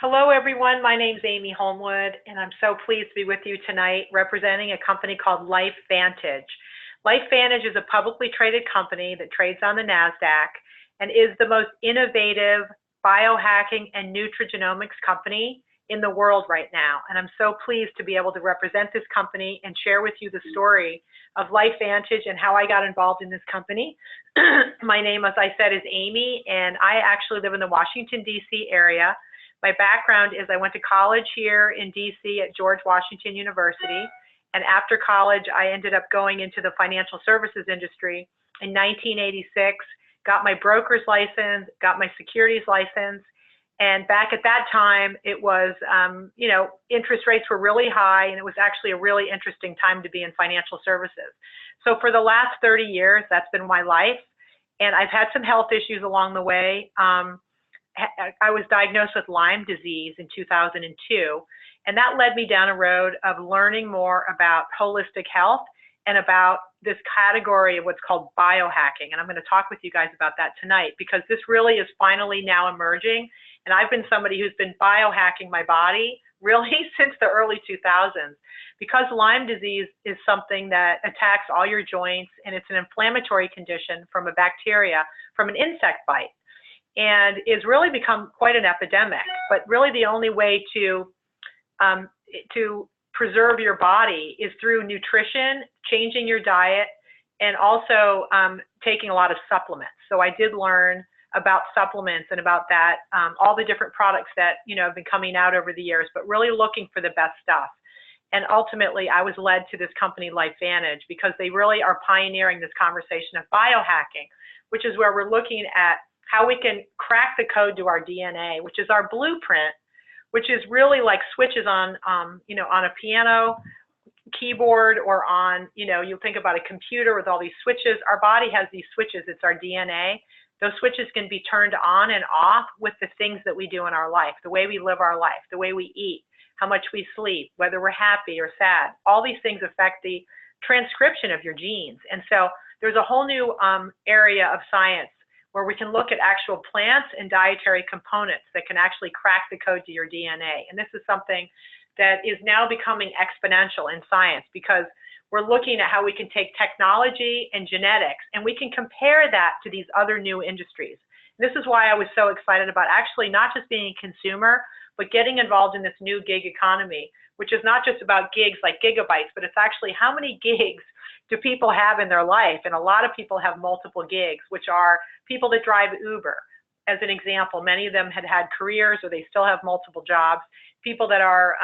Hello, everyone. My name's Amy Holmwood, and I'm so pleased to be with you tonight representing a company called LifeVantage. LifeVantage is a publicly traded company that trades on the NASDAQ and is the most innovative biohacking and nutrigenomics company in the world right now. And I'm so pleased to be able to represent this company and share with you the story of LifeVantage and how I got involved in this company. My name, as I said, is Amy, and I actually live in the Washington, D.C. area. My background is I went to college here in DC at George Washington University, and after college I ended up going into the financial services industry in 1986, got my broker's license, got my securities license, and back at that time it was, interest rates were really high, and it was actually a really interesting time to be in financial services. So for the last 30 years, that's been my life, and I've had some health issues along the way. I was diagnosed with Lyme disease in 2002, and that led me down a road of learning more about holistic health and about this category of what's called biohacking. And I'm going to talk with you guys about that tonight because this really is finally now emerging. And I've been somebody who's been biohacking my body really since the early 2000s, because Lyme disease is something that attacks all your joints, and it's an inflammatory condition from a bacteria from an insect bite, and is really become quite an epidemic. But really the only way to preserve your body is through nutrition, changing your diet, and also taking a lot of supplements. So I did learn about supplements and about that, all the different products that have been coming out over the years, but really looking for the best stuff. And ultimately, I was led to this company, LifeVantage, because they really are pioneering this conversation of biohacking, which is where we're looking at how we can crack the code to our DNA, which is our blueprint, which is really like switches on, on a piano keyboard, or on, you think about a computer with all these switches. Our body has these switches. It's our DNA. Those switches can be turned on and off with the things that we do in our life, the way we live our life, the way we eat, how much we sleep, whether we're happy or sad. All these things affect the transcription of your genes. And so there's a whole new area of science where we can look at actual plants and dietary components that can actually crack the code to your DNA. And this is something that is now becoming exponential in science, because we're looking at how we can take technology and genetics and we can compare that to these other new industries. This is why I was so excited about actually not just being a consumer, but getting involved in this new gig economy, which is not just about gigs like gigabytes, but it's actually how many gigs do people have in their life. And a lot of people have multiple gigs, which are people that drive Uber. As an example, many of them had careers, or they still have multiple jobs. People that are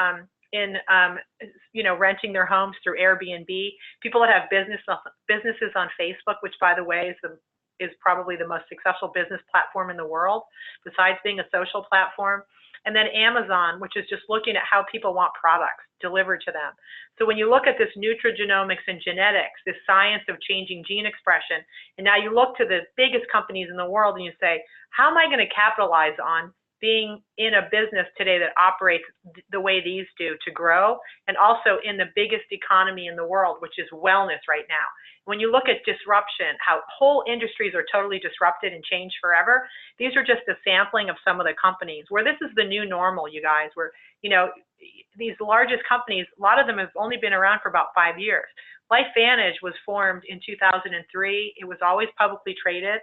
renting their homes through Airbnb. People that have businesses on Facebook, which, by the way, is probably the most successful business platform in the world, besides being a social platform. And then Amazon, which is just looking at how people want products delivered to them. So when you look at this nutrigenomics and genetics, this science of changing gene expression, and now you look to the biggest companies in the world and you say, how am I going to capitalize on being in a business today that operates the way these do to grow, and also in the biggest economy in the world, which is wellness right now. When you look at disruption, how whole industries are totally disrupted and changed forever, these are just a sampling of some of the companies where this is the new normal, you guys, where, these largest companies, a lot of them have only been around for about 5 years. LifeVantage was formed in 2003. It was always publicly traded.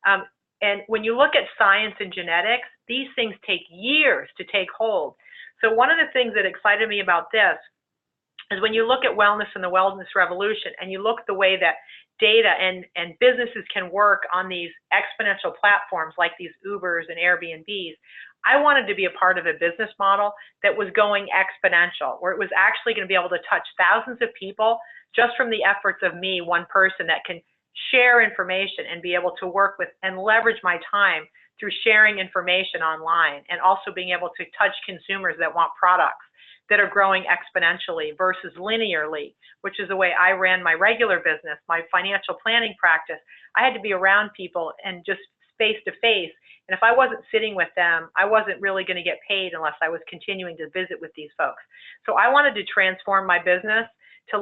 And when you look at science and genetics, these things take years to take hold. So one of the things that excited me about this is when you look at wellness and the wellness revolution, and you look the way that data and businesses can work on these exponential platforms like these Ubers and Airbnbs, I wanted to be a part of a business model that was going exponential, where it was actually going to be able to touch thousands of people just from the efforts of me, one person that can share information and be able to work with and leverage my time through sharing information online, and also being able to touch consumers that want products that are growing exponentially versus linearly, which is the way I ran my regular business, my financial planning practice. I had to be around people and just face to face. And if I wasn't sitting with them, I wasn't really going to get paid unless I was continuing to visit with these folks. So I wanted to transform my business to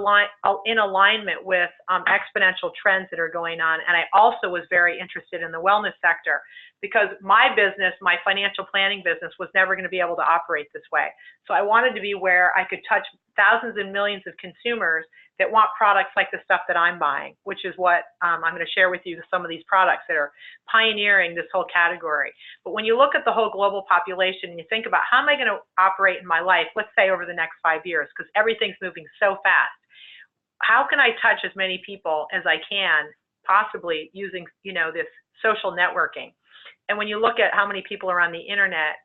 in alignment with exponential trends that are going on. And I also was very interested in the wellness sector, because my business, my financial planning business, was never going to be able to operate this way. So I wanted to be where I could touch thousands and millions of consumers that want products like the stuff that I'm buying, which is what I'm going to share with you, some of these products that are pioneering this whole category. But when you look at the whole global population and you think about how am I going to operate in my life, let's say over the next 5 years, because everything's moving so fast, how can I touch as many people as I can possibly using, this social networking? And when you look at how many people are on the internet,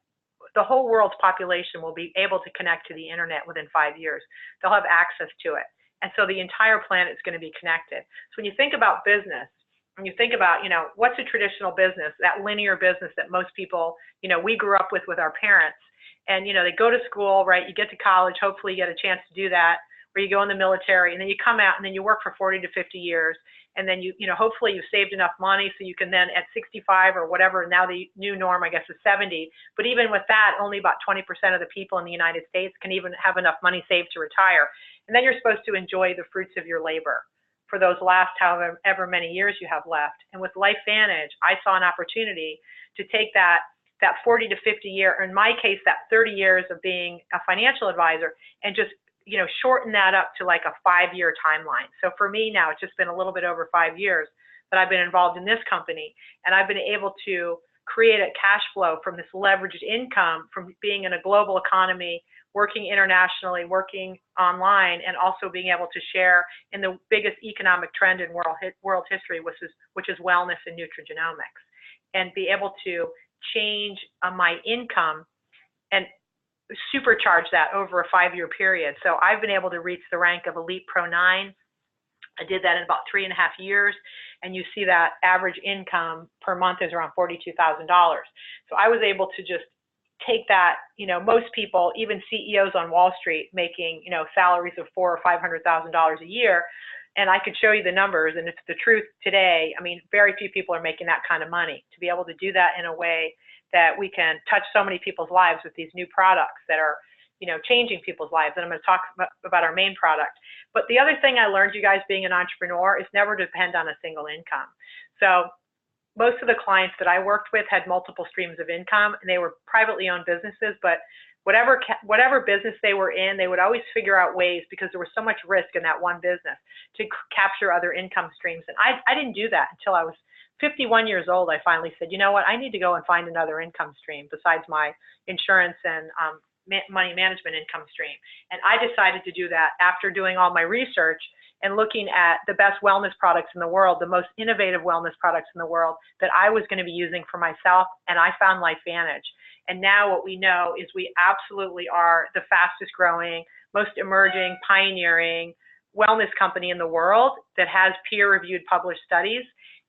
the whole world's population will be able to connect to the internet within 5 years. They'll have access to it. And so the entire planet is going to be connected. So when you think about business, when you think about, what's a traditional business, that linear business that most people, we grew up with our parents, and, they go to school, right? You get to college, hopefully you get a chance to do that, or you go in the military, and then you come out and then you work for 40 to 50 years. And then hopefully you've saved enough money so you can then at 65 or whatever, now the new norm, I guess, is 70. But even with that, only about 20% of the people in the United States can even have enough money saved to retire. And then you're supposed to enjoy the fruits of your labor for those last however many years you have left. And with LifeVantage, I saw an opportunity to take that 40 to 50 year, or in my case, that 30 years of being a financial advisor, and just shorten that up to like a 5-year timeline. So for me now, it's just been a little bit over 5 years that I've been involved in this company, and I've been able to create a cash flow from this leveraged income from being in a global economy, working internationally, working online, and also being able to share in the biggest economic trend in world history, which is wellness and nutrigenomics, and be able to change my income and supercharge that over a 5-year period. So I've been able to reach the rank of Elite Pro 9. I did that in about 3.5 years, and you see that average income per month is around $42,000. So I was able to just take that, most people, even CEOs on Wall Street, making, salaries of $400,000 or $500,000 a year, and I could show you the numbers, and it's the truth today. I mean, very few people are making that kind of money. To be able to do that in a way that we can touch so many people's lives with these new products that are, changing people's lives. And I'm going to talk about our main product. But the other thing I learned, you guys, being an entrepreneur, is never depend on a single income. So most of the clients that I worked with had multiple streams of income, and they were privately owned businesses, but whatever business they were in, they would always figure out ways, because there was so much risk in that one business, to capture other income streams. And I didn't do that until I was 51 years old. I finally said, you know what, I need to go and find another income stream besides my insurance and money management income stream. And I decided to do that after doing all my research and looking at the best wellness products in the world, the most innovative wellness products in the world that I was going to be using for myself. And I found LifeVantage. And now what we know is we absolutely are the fastest growing, most emerging, pioneering wellness company in the world that has peer-reviewed published studies.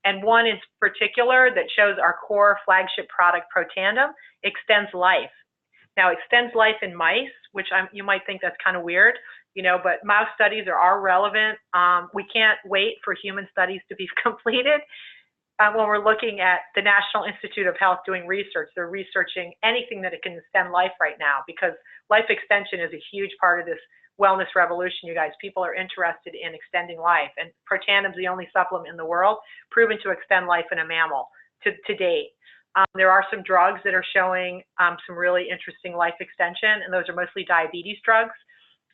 And one in particular that shows our core flagship product, Protandim, extends life. Now, it extends life in mice, which you might think that's kind of weird, but mouse studies are relevant. We can't wait for human studies to be completed. When we're looking at the National Institute of Health doing research, they're researching anything that it can extend life right now, because life extension is a huge part of this wellness revolution, you guys. People are interested in extending life, and Protandim is the only supplement in the world proven to extend life in a mammal to date. There are some drugs that are showing some really interesting life extension, and those are mostly diabetes drugs.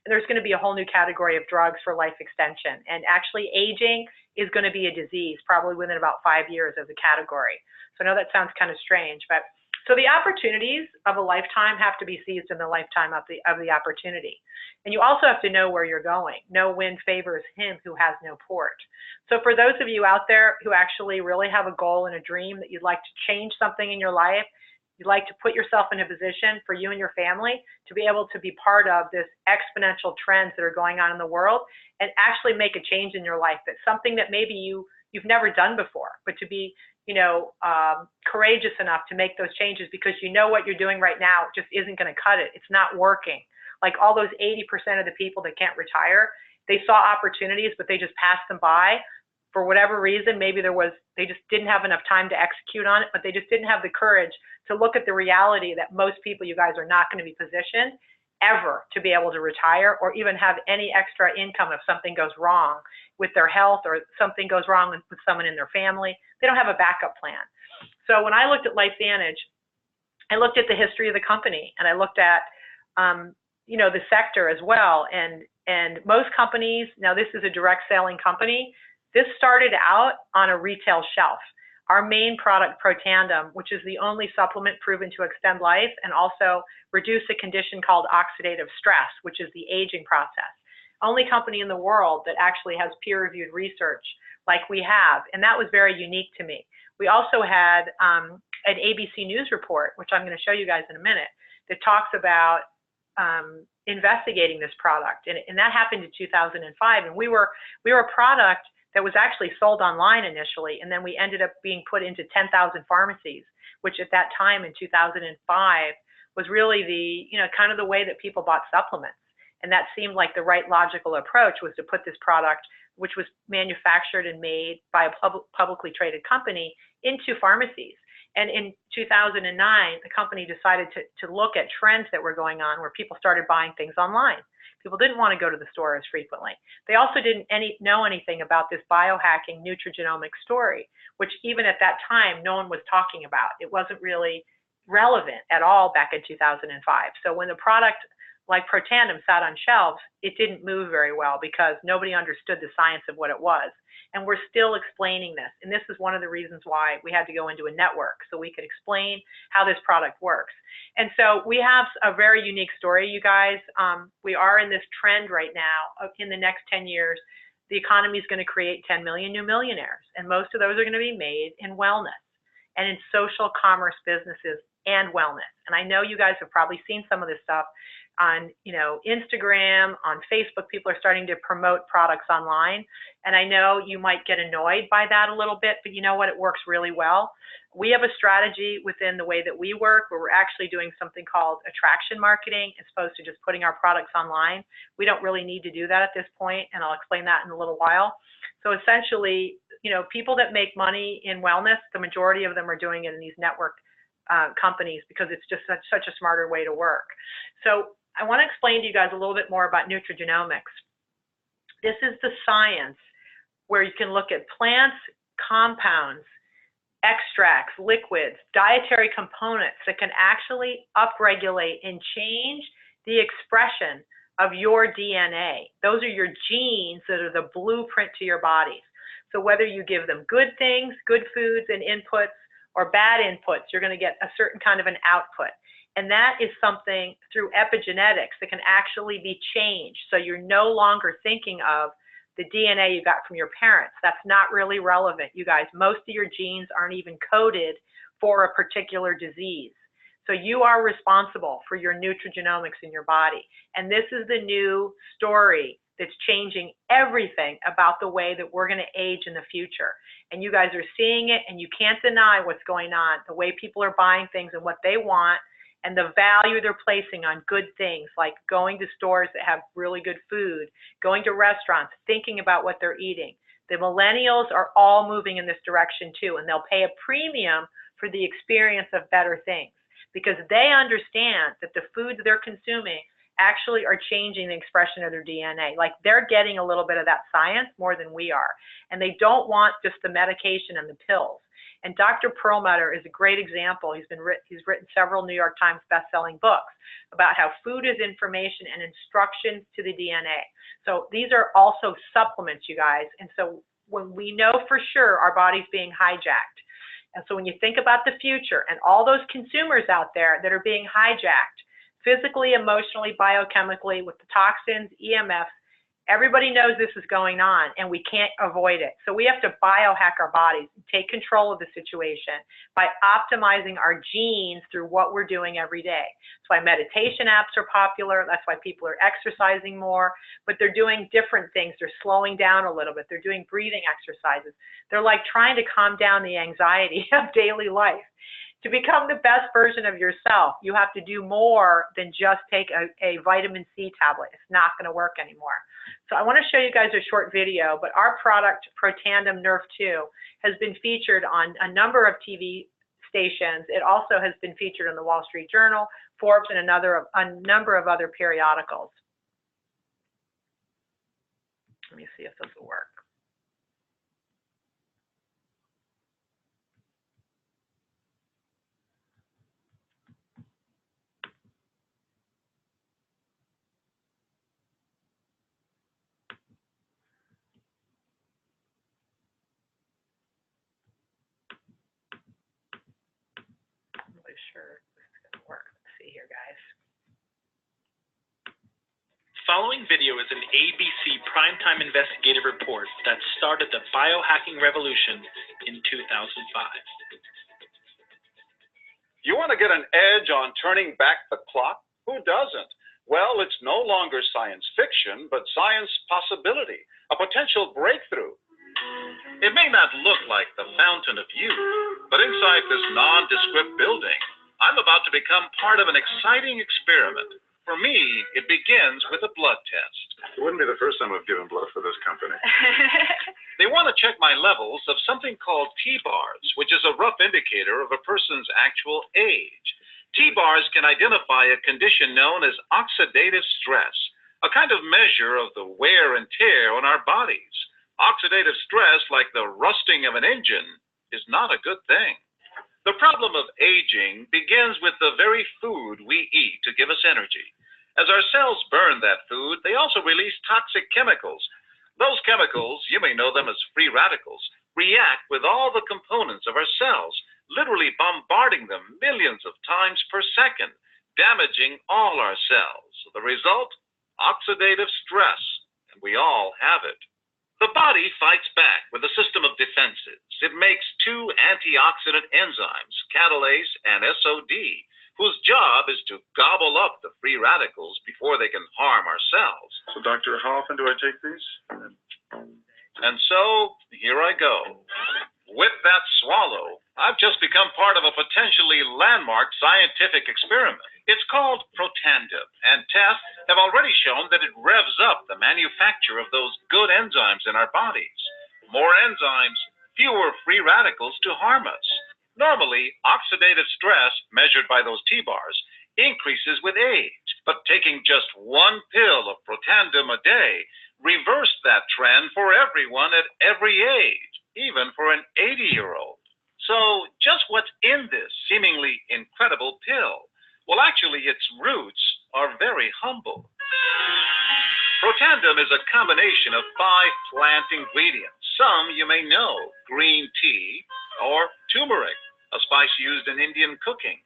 And there's going to be a whole new category of drugs for life extension, and actually aging is going to be a disease probably within about 5 years as a category. So I know that sounds kind of strange, but so the opportunities of a lifetime have to be seized in the lifetime of the opportunity. And you also have to know where you're going. No wind favors him who has no port. So for those of you out there who actually really have a goal and a dream that you'd like to change something in your life, you'd like to put yourself in a position for you and your family to be able to be part of this exponential trends that are going on in the world and actually make a change in your life. That's something that maybe you've never done before, but to be courageous enough to make those changes, because what you're doing right now just isn't going to cut it. It's not working. Like all those 80% of the people that can't retire, they saw opportunities, but they just passed them by for whatever reason. Maybe they just didn't have enough time to execute on it, but they just didn't have the courage to look at the reality that most people, you guys, are not going to be positioned ever to be able to retire or even have any extra income if something goes wrong with their health or something goes wrong with someone in their family. They don't have a backup plan. So when I looked at LifeVantage, I looked at the history of the company, and I looked at, the sector as well. And most companies, now this is a direct selling company, this started out on a retail shelf. Our main product, Protandim, which is the only supplement proven to extend life and also reduce a condition called oxidative stress, which is the aging process. Only company in the world that actually has peer-reviewed research like we have, and that was very unique to me. We also had an ABC News report, which I'm going to show you guys in a minute, that talks about investigating this product, and that happened in 2005. And we were a product that was actually sold online initially, and then we ended up being put into 10,000 pharmacies, which at that time in 2005 was really the kind of the way that people bought supplements. And that seemed like the right logical approach, was to put this product, which was manufactured and made by a publicly traded company, into pharmacies. And in 2009, the company decided to look at trends that were going on, where people started buying things online. People didn't want to go to the store as frequently. They also didn't know anything about this biohacking nutrigenomics story, which even at that time, no one was talking about. It wasn't really relevant at all back in 2005. So when the product like Protandim sat on shelves, it didn't move very well because nobody understood the science of what it was. And we're still explaining this. And this is one of the reasons why we had to go into a network, so we could explain how this product works. And so we have a very unique story, you guys. We are in this trend right now. In the next 10 years, the economy is going to create 10 million new millionaires. And most of those are going to be made in wellness and in social commerce businesses and wellness. And I know you guys have probably seen some of this stuff on Instagram, on Facebook. People are starting to promote products online, and I know you might get annoyed by that a little bit, but you know what, it works really well. We have a strategy within the way that we work where we're actually doing something called attraction marketing as opposed to just putting our products online. We don't really need to do that at this point, and I'll explain that in a little while. So essentially, people that make money in wellness, the majority of them are doing it in these network companies, because it's just such a smarter way to work. So I want to explain to you guys a little bit more about nutrigenomics. This is the science where you can look at plants, compounds, extracts, liquids, dietary components that can actually upregulate and change the expression of your DNA. Those are your genes that are the blueprint to your bodies. So whether you give them good things, good foods and inputs, or bad inputs, you're going to get a certain kind of an output. And that is something through epigenetics that can actually be changed. So you're no longer thinking of the DNA you got from your parents. That's not really relevant, you guys. Most of your genes aren't even coded for a particular disease. So you are responsible for your nutrigenomics in your body. And this is the new story that's changing everything about the way that we're going to age in the future. And you guys are seeing it, and you can't deny what's going on, the way people are buying things and what they want, and the value they're placing on good things, like going to stores that have really good food, going to restaurants, thinking about what they're eating. The millennials are all moving in this direction too, and they'll pay a premium for the experience of better things, because they understand that the foods they're consuming actually are changing the expression of their DNA. Like, they're getting a little bit of that science more than we are. And they don't want just the medication and the pills. And Dr. Perlmutter is a great example. He's written several New York Times best-selling books about how food is information and instructions to the DNA. So these are also supplements, you guys. And so when we know for sure our body's being hijacked, and so when you think about the future and all those consumers out there that are being hijacked, physically, emotionally, biochemically, with the toxins, EMFs, everybody knows this is going on, and we can't avoid it. So we have to biohack our bodies and take control of the situation by optimizing our genes through what we're doing every day. That's why meditation apps are popular. That's why people are exercising more, but they're doing different things. They're slowing down a little bit. They're doing breathing exercises. They're like trying to calm down the anxiety of daily life. To become the best version of yourself, you have to do more than just take a vitamin C tablet. It's not going to work anymore. So I want to show you guys a short video, but our product, Protandim Nerf 2, has been featured on a number of TV stations. It also has been featured in the Wall Street Journal, Forbes, and a number of other periodicals. Let me see if this will work. really sure this is going to work. Let's see here, guys. Following video is an ABC primetime investigative report that started the biohacking revolution in 2005. You want to get an edge on turning back the clock? Who doesn't? Well, it's no longer science fiction, but science possibility, a potential breakthrough. It may not look like the fountain of youth, but inside this nondescript building, I'm about to become part of an exciting experiment. For me, it begins with a blood test. It wouldn't be the first time I've given blood for this company. They want to check my levels of something called T-bars, which is a rough indicator of a person's actual age. T-bars can identify a condition known as oxidative stress, a kind of measure of the wear and tear on our bodies. Oxidative stress, like the rusting of an engine, is not a good thing. The problem of aging begins with the very food we eat to give us energy. As our cells burn that food, they also release toxic chemicals. Those chemicals, you may know them as free radicals, react with all the components of our cells, literally bombarding them millions of times per second, damaging all our cells. The result? Oxidative stress, and we all have it. The body fights back with a system of defenses. It makes two antioxidant enzymes, catalase and SOD, whose job is to gobble up the free radicals before they can harm our cells. So, Doctor, how often do I take these? And so, here I go. With that swallow, I've just become part of a potentially landmark scientific experiment. It's called Protandim, and tests have already shown that it revs up the manufacture of those good enzymes in our bodies. More enzymes, fewer free radicals to harm us. Normally, oxidative stress, measured by those T-bars, increases with age, but taking just one pill of Protandim a day reversed that trend for everyone at every age, even for an 80-year-old. So, just what's in this seemingly incredible pill? Well, actually, its roots are very humble. Protandim is a combination of 5 plant ingredients. Some you may know, green tea or turmeric, a spice used in Indian cooking.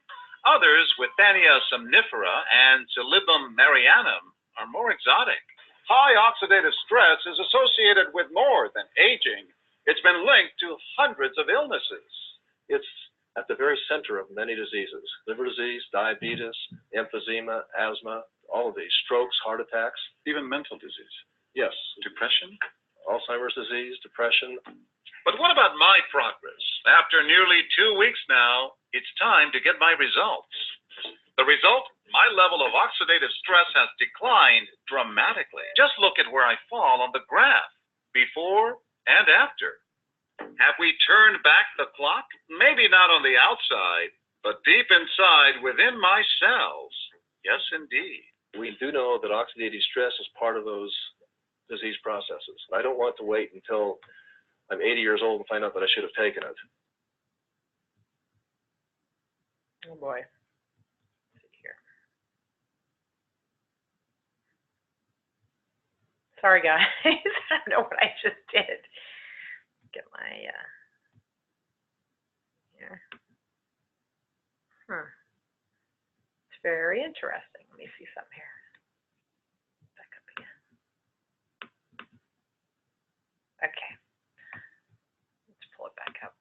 Others, Withania somnifera and Silybum marianum, are more exotic. High oxidative stress is associated with more than aging. It's been linked to hundreds of illnesses. It's at the very center of many diseases: liver disease, diabetes, emphysema, asthma, all of these, strokes, heart attacks. Even mental disease. Yes, Depression? Alzheimer's disease, depression. But what about my progress? After nearly 2 weeks now, it's time to get my results. The result? My level of oxidative stress has declined dramatically. Just look at where I fall on the graph, before and after. Have we turned back the clock? Maybe not on the outside, but deep inside within my cells. Yes, indeed. We do know that oxidative stress is part of those disease processes. I don't want to wait until I'm 80 years old and find out that I should have taken it. Oh boy. Let's see here. Sorry, guys. I don't know what I just did. Get my here. It's very interesting. Let me see something here. Back up again. Okay. Let's pull it back up.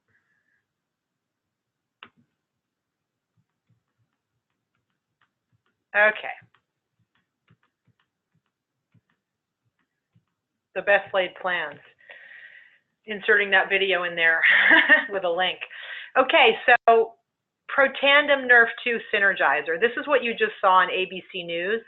Okay. The best laid plans. Inserting that video in there with a link. Okay, so Protandim Nerve 2 Synergizer. This is what you just saw on ABC News.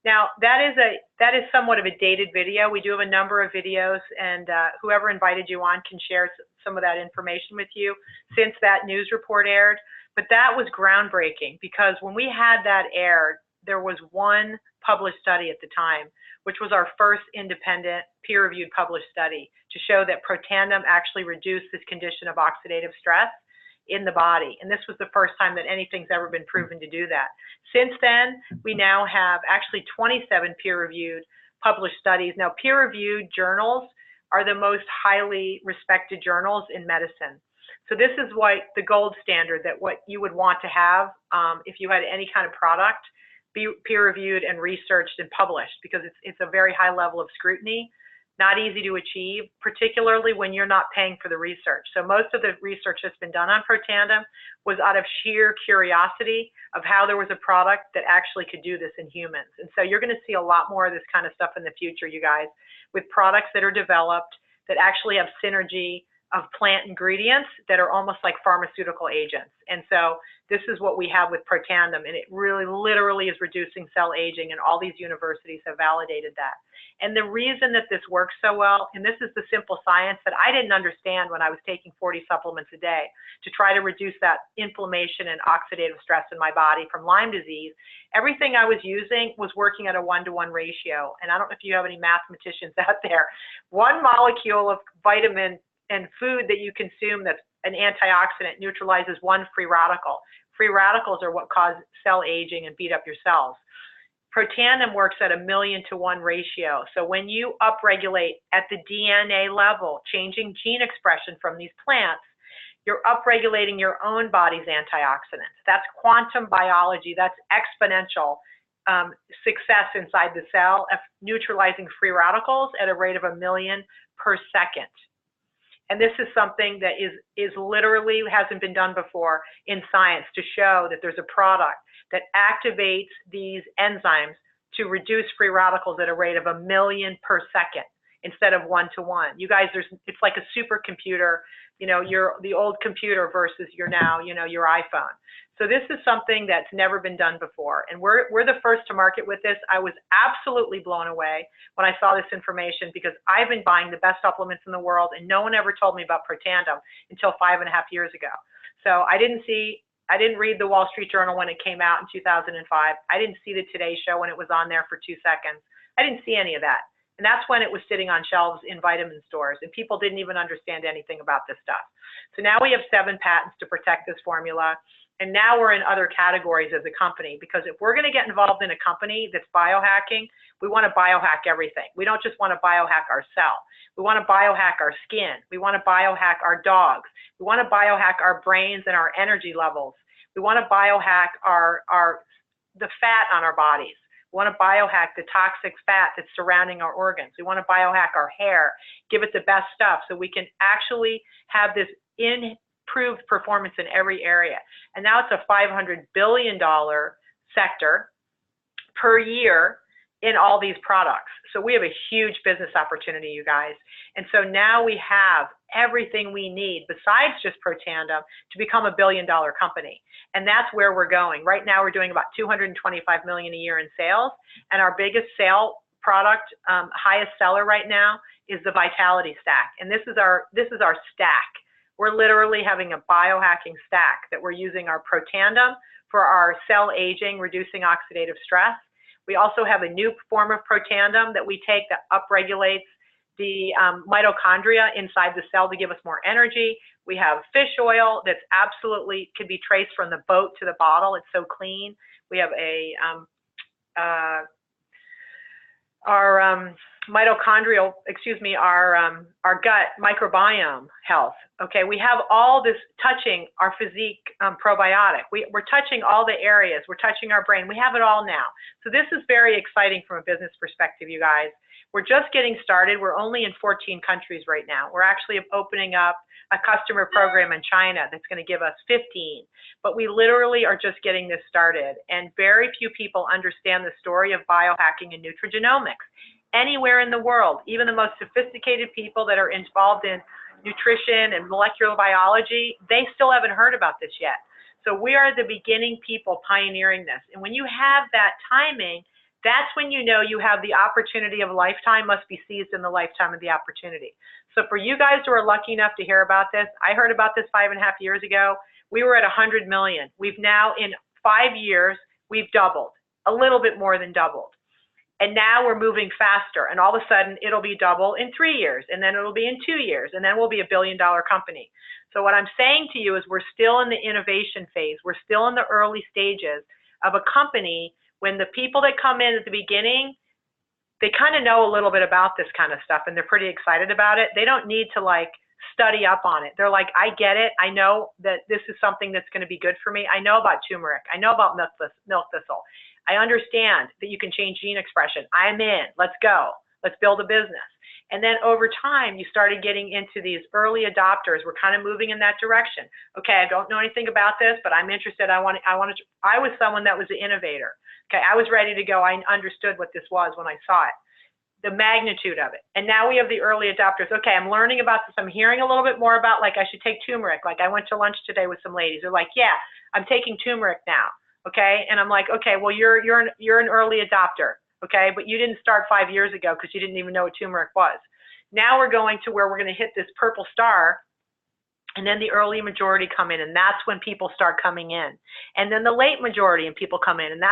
Now, that is somewhat of a dated video. We do have a number of videos, and whoever invited you on can share some of that information with you since that news report aired. But that was groundbreaking, because when we had that aired, there was one published study at the time, which was our first independent peer-reviewed published study to show that Protandim actually reduced this condition of oxidative stress in the body. And this was the first time that anything's ever been proven to do that. Since then, we now have actually 27 peer-reviewed published studies. Now, peer-reviewed journals are the most highly respected journals in medicine. So this is what the gold standard, that what you would want to have if you had any kind of product, be peer reviewed and researched and published, because it's a very high level of scrutiny, not easy to achieve, particularly when you're not paying for the research. So most of the research that's been done on Protandim was out of sheer curiosity of how there was a product that actually could do this in humans. And so you're going to see a lot more of this kind of stuff in the future, you guys, with products that are developed that actually have synergy of plant ingredients that are almost like pharmaceutical agents. And so this is what we have with Protandim, and it really literally is reducing cell aging, and all these universities have validated that. And the reason that this works so well, and this is the simple science that I didn't understand when I was taking 40 supplements a day to try to reduce that inflammation and oxidative stress in my body from Lyme disease, everything I was using was working at a 1-to-1 ratio. And I don't know if you have any mathematicians out there. One molecule of vitamin and food that you consume that's an antioxidant neutralizes one free radical. Free radicals are what cause cell aging and beat up your cells. Protandim works at a 1,000,000-to-1 ratio. So when you upregulate at the DNA level, changing gene expression from these plants, you're upregulating your own body's antioxidants. That's quantum biology. That's exponential success inside the cell of neutralizing free radicals at a rate of 1,000,000 per second. And this is something that is literally hasn't been done before in science, to show that there's a product that activates these enzymes to reduce free radicals at a rate of 1,000,000 per second instead of 1-to-1. You guys, it's like a supercomputer, the old computer versus your iPhone. So this is something that's never been done before, and we're the first to market with this. I was absolutely blown away when I saw this information, because I've been buying the best supplements in the world, and no one ever told me about Protandim until 5.5 years ago. So I didn't read the Wall Street Journal when it came out in 2005. I didn't see the Today Show when it was on there for 2 seconds. I didn't see any of that. And that's when it was sitting on shelves in vitamin stores, and people didn't even understand anything about this stuff. So now we have 7 patents to protect this formula. And now we're in other categories as a company, because if we're going to get involved in a company that's biohacking, we want to biohack everything. We don't just want to biohack our cell. We want to biohack our skin. We want to biohack our dogs. We want to biohack our brains and our energy levels. We want to biohack the fat on our bodies. We want to biohack the toxic fat that's surrounding our organs. We want to biohack our hair, give it the best stuff so we can actually have this improved performance in every area. And now it's a $500 billion sector per year in all these products. So we have a huge business opportunity, you guys. And so now we have everything we need besides just Protandim to become a $1 billion company. And that's where we're going. Right now we're doing about $225 million a year in sales. And our biggest sale product, highest seller right now, is the Vitality Stack. And this is our stack. We're literally having a biohacking stack that we're using our Protandim for our cell aging, reducing oxidative stress. We also have a new form of Protandim that we take that upregulates the mitochondria inside the cell to give us more energy. We have fish oil that's absolutely could be traced from the boat to the bottle. It's so clean. We have our gut microbiome health. Okay, we have all this touching our physique probiotic. We're touching all the areas. We're touching our brain. We have it all now. So this is very exciting from a business perspective, you guys. We're just getting started. We're only in 14 countries right now. We're actually opening up a customer program in China that's going to give us 15. But we literally are just getting this started. And very few people understand the story of biohacking and nutrigenomics. Anywhere in the world, even the most sophisticated people that are involved in nutrition and molecular biology, they still haven't heard about this yet. So we are the beginning people pioneering this. And when you have that timing, that's when you know you have the opportunity of a lifetime must be seized in the lifetime of the opportunity. So for you guys who are lucky enough to hear about this, I heard about this 5.5 years ago. We were at 100 million. We've now, in 5 years, we've doubled, a little bit more than doubled. And now we're moving faster, and all of a sudden it'll be double in 3 years, and then it'll be in 2 years, and then we'll be a $1 billion company. So what I'm saying to you is we're still in the innovation phase. We're still in the early stages of a company. When the people that come in at the beginning, they kind of know a little bit about this kind of stuff, and they're pretty excited about it. They don't need to like study up on it. They're like, I get it. I know that this is something that's going to be good for me. I know about turmeric. I know about milk thistle. I understand that you can change gene expression. I'm in. Let's go. Let's build a business. And then over time, you started getting into these early adopters. We're kind of moving in that direction. Okay, I don't know anything about this, but I'm interested. I was someone that was an innovator. Okay, I was ready to go. I understood what this was when I saw it, the magnitude of it. And now we have the early adopters. Okay, I'm learning about this. I'm hearing a little bit more about, like, I should take turmeric. Like, I went to lunch today with some ladies. They're like, yeah, I'm taking turmeric now. Okay, and I'm like, okay, well, you're an early adopter. Okay, but you didn't start 5 years ago because you didn't even know what turmeric was. Now we're going to where we're going to hit this purple star, and then the early majority come in, and that's when people start coming in. And then the late majority and people come in, and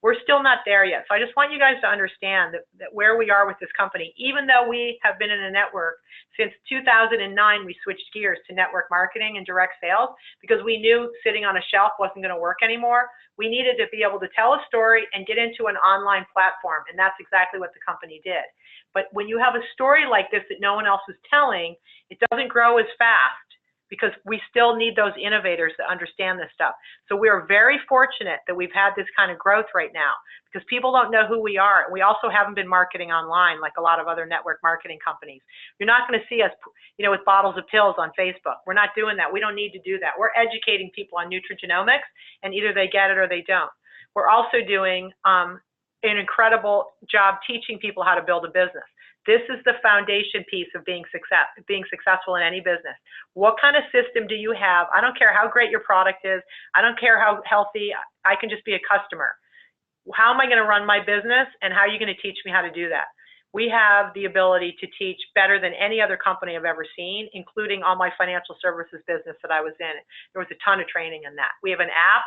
we're still not there yet. So I just want you guys to understand that where we are with this company, even though we have been in a network since 2009, we switched gears to network marketing and direct sales because we knew sitting on a shelf wasn't going to work anymore. We needed to be able to tell a story and get into an online platform, and that's exactly what the company did. But when you have a story like this that no one else is telling, it doesn't grow as fast, because we still need those innovators that understand this stuff. So we are very fortunate that we've had this kind of growth right now because people don't know who we are. We also haven't been marketing online like a lot of other network marketing companies. You're not going to see us, with bottles of pills on Facebook. We're not doing that. We don't need to do that. We're educating people on nutrigenomics, and either they get it or they don't. We're also doing an incredible job teaching people how to build a business. This is the foundation piece of being successful in any business. What kind of system do you have? I don't care how great your product is. I don't care how healthy. I can just be a customer. How am I going to run my business, and how are you going to teach me how to do that? We have the ability to teach better than any other company I've ever seen, including all my financial services business that I was in. There was a ton of training in that. We have an app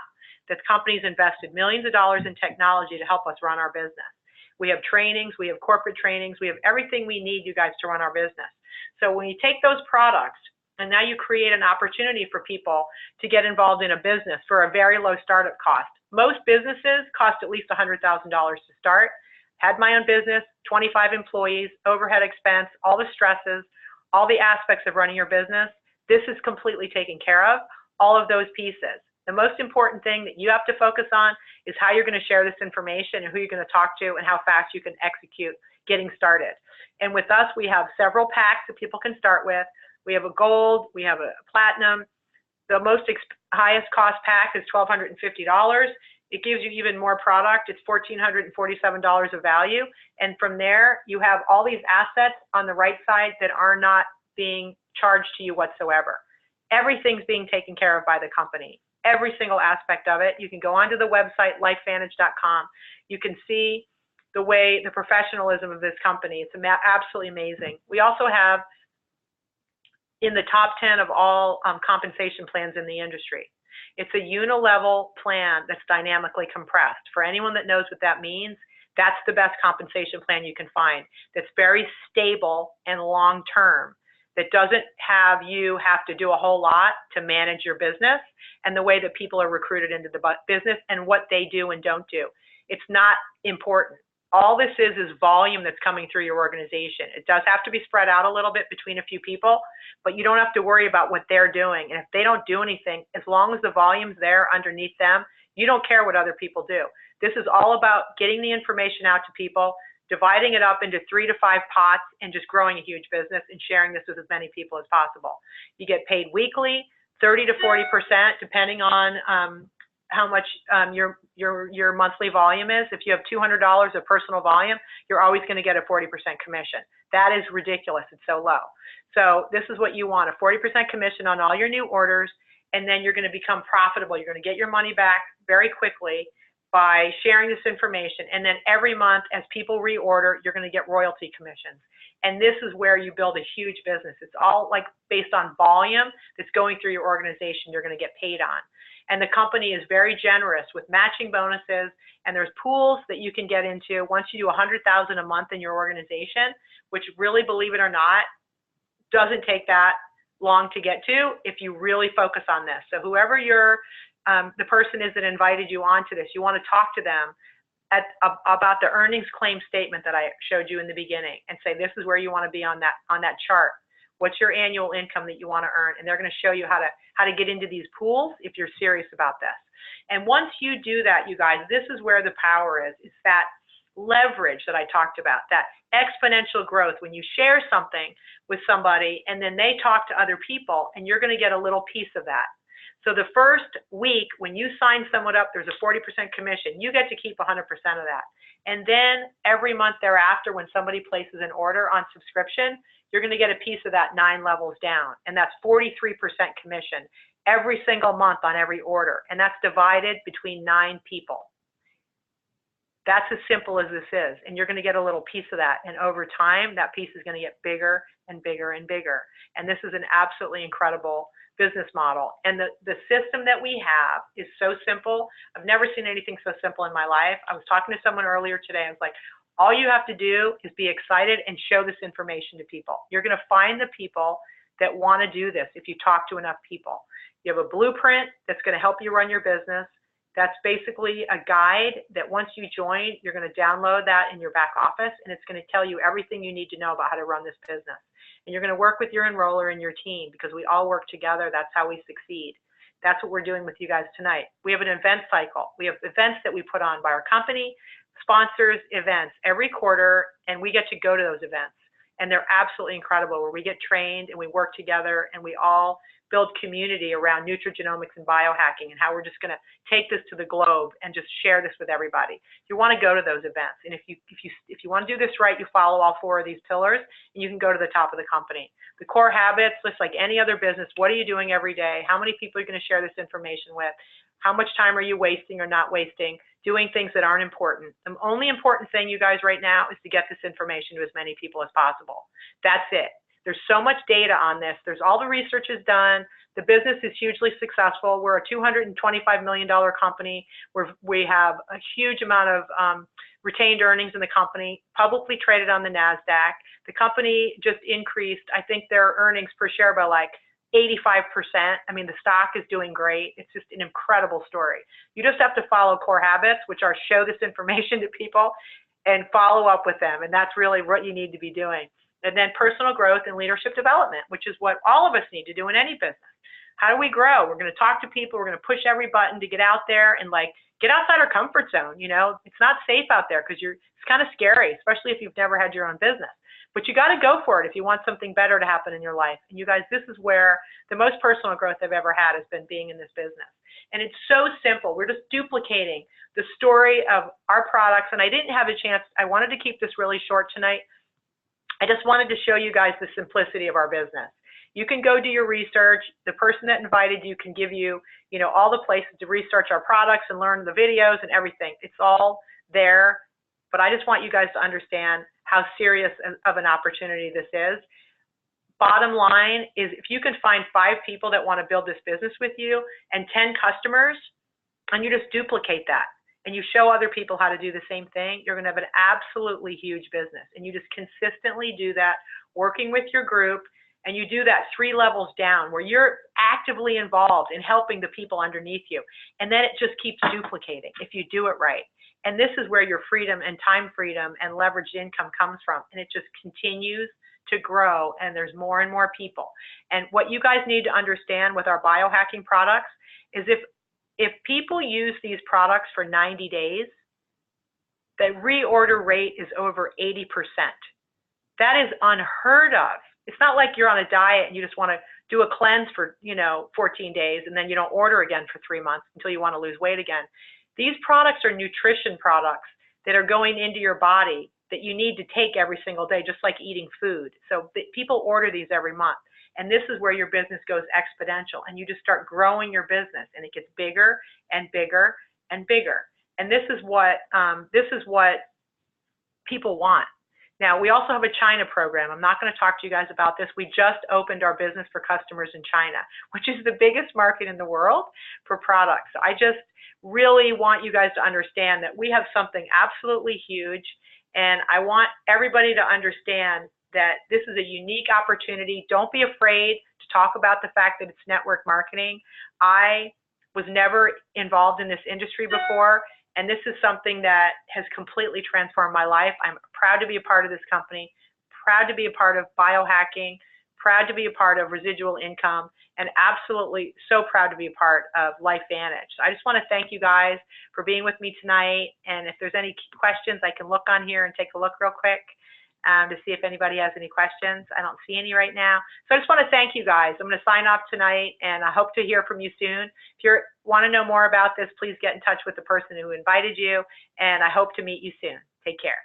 that companies invested millions of dollars in technology to help us run our business. We have trainings, we have corporate trainings, we have everything we need, you guys, to run our business. So when you take those products and now you create an opportunity for people to get involved in a business for a very low startup cost. Most businesses cost at least $100,000 to start. Had my own business, 25 employees, overhead expense, all the stresses, all the aspects of running your business. This is completely taken care of, all of those pieces. The most important thing that you have to focus on is how you're going to share this information and who you're going to talk to and how fast you can execute getting started. And with us, we have several packs that people can start with. We have a gold, we have a platinum. The highest cost pack is $1,250. It gives you even more product. It's $1,447 of value. And from there, you have all these assets on the right side that are not being charged to you whatsoever. Everything's being taken care of by the company. Every single aspect of it. You can go onto the website, lifevantage.com. You can see the professionalism of this company. It's absolutely amazing. We also have in the top 10 of all compensation plans in the industry. It's a unilevel plan that's dynamically compressed. For anyone that knows what that means, that's the best compensation plan you can find. That's very stable and long-term. That doesn't have you have to do a whole lot to manage your business and the way that people are recruited into the business and what they do and don't do. It's not important. All this is volume that's coming through your organization. It does have to be spread out a little bit between a few people, but you don't have to worry about what they're doing. And if they don't do anything, as long as the volume's there underneath them, you don't care what other people do. This is all about getting the information out to people, dividing it up into 3 to 5 pots, and just growing a huge business and sharing this with as many people as possible. You get paid weekly, 30 to 40%, depending on how much your monthly volume is. If you have $200 of personal volume, you're always going to get a 40% commission. That is ridiculous. It's so low. So this is what you want, a 40% commission on all your new orders, and then you're going to become profitable. You're going to get your money back very quickly by sharing this information. And then every month as people reorder, you're going to get royalty commissions. And this is where you build a huge business. It's all like based on volume that's going through your organization you're going to get paid on. And the company is very generous with matching bonuses, and there's pools that you can get into once you do $100,000 a month in your organization, which really, believe it or not, doesn't take that long to get to if you really focus on this. So whoever the person is that invited you onto this, you want to talk to them about the earnings claim statement that I showed you in the beginning and say, this is where you want to be on that chart. What's your annual income that you want to earn? And they're going to show you how to get into these pools if you're serious about this. And once you do that, you guys, this is where the power is. It's that leverage that I talked about, that exponential growth when you share something with somebody and then they talk to other people and you're going to get a little piece of that. So the first week when you sign someone up, there's a 40% commission. You get to keep 100% of that. And then every month thereafter, when somebody places an order on subscription, you're going to get a piece of that 9 levels down. And that's 43% commission every single month on every order. And that's divided between 9 people. That's as simple as this is. And you're going to get a little piece of that. And over time, that piece is going to get bigger and bigger and bigger. And this is an absolutely incredible business model. And the system that we have is so simple. I've never seen anything so simple in my life. I was talking to someone earlier today. I was like, all you have to do is be excited and show this information to people. You're going to find the people that want to do this if you talk to enough people. You have a blueprint that's going to help you run your business. That's basically a guide that once you join, you're going to download that in your back office, and it's going to tell you everything you need to know about how to run this business. And you're going to work with your enroller and your team because we all work together. That's how we succeed. That's what we're doing with you guys tonight. We have an event cycle. We have events that we put on by our company, sponsors events every quarter, and we get to go to those events. And they're absolutely incredible where we get trained and we work together and we all build community around nutrigenomics and biohacking and how we're just going to take this to the globe and just share this with everybody. You want to go to those events. And if you want to do this right, you follow all 4 of these pillars and you can go to the top of the company. The core habits, just like any other business, what are you doing every day? How many people are you going to share this information with? How much time are you wasting or not wasting doing things that aren't important? The only important thing, you guys, right now is to get this information to as many people as possible. That's it. There's so much data on this. There's all the research is done. The business is hugely successful. We're a $225 million company. We have a huge amount of retained earnings in the company, publicly traded on the NASDAQ. The company just increased, I think, their earnings per share by like 85%. I mean, the stock is doing great. It's just an incredible story. You just have to follow core habits, which are show this information to people and follow up with them. And that's really what you need to be doing. And then personal growth and leadership development, which is what all of us need to do in any business. How do we grow? We're going to talk to people. We're going to push every button to get out there and like get outside our comfort zone. You know, it's not safe out there because it's kind of scary, especially if you've never had your own business. But you got to go for it if you want something better to happen in your life. And you guys, this is where the most personal growth I've ever had has been being in this business. And it's so simple. We're just duplicating the story of our products. And I didn't have a chance. I wanted to keep this really short tonight. I just wanted to show you guys the simplicity of our business. You can go do your research. The person that invited you can give you, all the places to research our products and learn the videos and everything. It's all there. But I just want you guys to understand how serious of an opportunity this is. Bottom line is if you can find 5 people that want to build this business with you and 10 customers, and you just duplicate that, and you show other people how to do the same thing, you're going to have an absolutely huge business. And you just consistently do that, working with your group, and you do that 3 levels down where you're actively involved in helping the people underneath you. And then it just keeps duplicating if you do it right. And this is where your freedom and time freedom and leveraged income comes from. And it just continues to grow, and there's more and more people. And what you guys need to understand with our biohacking products is if people use these products for 90 days, the reorder rate is over 80%. That is unheard of. It's not like you're on a diet and you just want to do a cleanse for, 14 days and then you don't order again for 3 months until you want to lose weight again. These products are nutrition products that are going into your body that you need to take every single day, just like eating food. So people order these every month. And this is where your business goes exponential, and you just start growing your business, and it gets bigger and bigger and bigger. And this is what people want. Now, we also have a China program. I'm not going to talk to you guys about this. We just opened our business for customers in China, which is the biggest market in the world for products. I just really want you guys to understand that we have something absolutely huge, and I want everybody to understand that this is a unique opportunity. Don't be afraid to talk about the fact that it's network marketing. I was never involved in this industry before, and this is something that has completely transformed my life. I'm proud to be a part of this company, proud to be a part of biohacking, proud to be a part of Residual Income, and absolutely so proud to be a part of LifeVantage. So I just want to thank you guys for being with me tonight. And if there's any questions, I can look on here and take a look real quick to see if anybody has any questions. I don't see any right now. So I just want to thank you guys. I'm going to sign off tonight, and I hope to hear from you soon. If you want to know more about this, please get in touch with the person who invited you, and I hope to meet you soon. Take care.